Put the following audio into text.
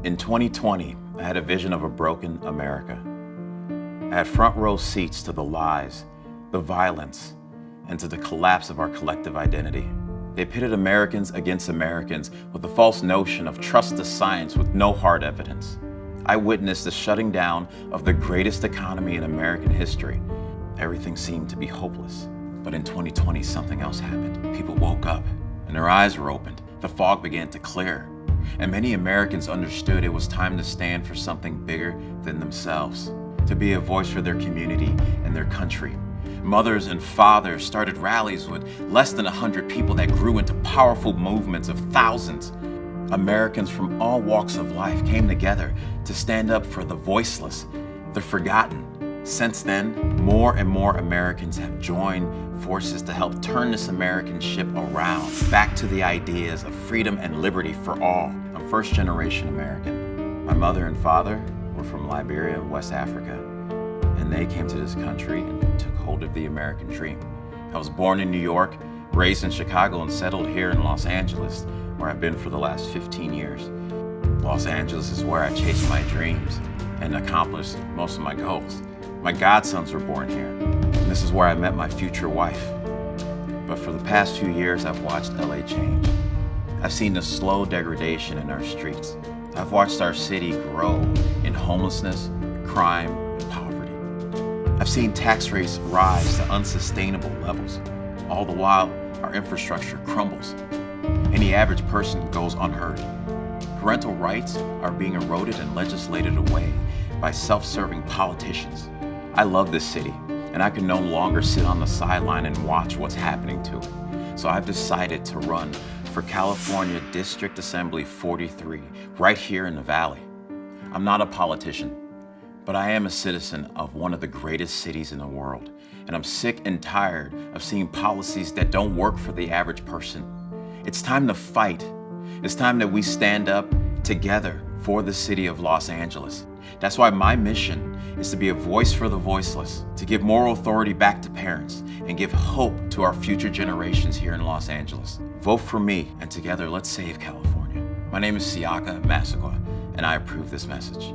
In 2020, I had a vision of a broken America. I had front row seats to the lies, the violence, and to the collapse of our collective identity. They pitted Americans against Americans with the false notion of trust the science with no hard evidence. I witnessed the shutting down of the greatest economy in American history. Everything seemed to be hopeless. But in 2020, something else happened. People woke up and their eyes were opened. The fog began to clear. And many Americans understood it was time to stand for something bigger than themselves, to be a voice for their community and their country. Mothers and fathers started rallies with less than 100 people that grew into powerful movements of thousands. Americans from all walks of life came together to stand up for the voiceless, the forgotten. Since then, more and more Americans have joined forces to help turn this American ship around, back to the ideas of freedom and liberty for all. I'm first-generation American. My mother and father were from Liberia, West Africa, and they came to this country and took hold of the American dream. I was born in New York, raised in Chicago, and settled here in Los Angeles, where I've been for the last 15 years. Los Angeles is where I chased my dreams and accomplished most of my goals. My godsons were born here, and this is where I met my future wife. But for the past few years, I've watched LA change. I've seen the slow degradation in our streets. I've watched our city grow in homelessness, crime, and poverty. I've seen tax rates rise to unsustainable levels. All the while, our infrastructure crumbles, and the average person goes unheard. Parental rights are being eroded and legislated away by self-serving politicians. I love this city, and I can no longer sit on the sideline and watch what's happening to it. So I've decided to run for California District Assembly 43, right here in the Valley. I'm not a politician, but I am a citizen of one of the greatest cities in the world, and I'm sick and tired of seeing policies that don't work for the average person. It's time to fight. It's time that we stand up together for the city of Los Angeles. That's why my mission is to be a voice for the voiceless, to give moral authority back to parents, and give hope to our future generations here in Los Angeles. Vote for me, and together let's save California. My name is Siaka, Massaquoi, and I approve this message.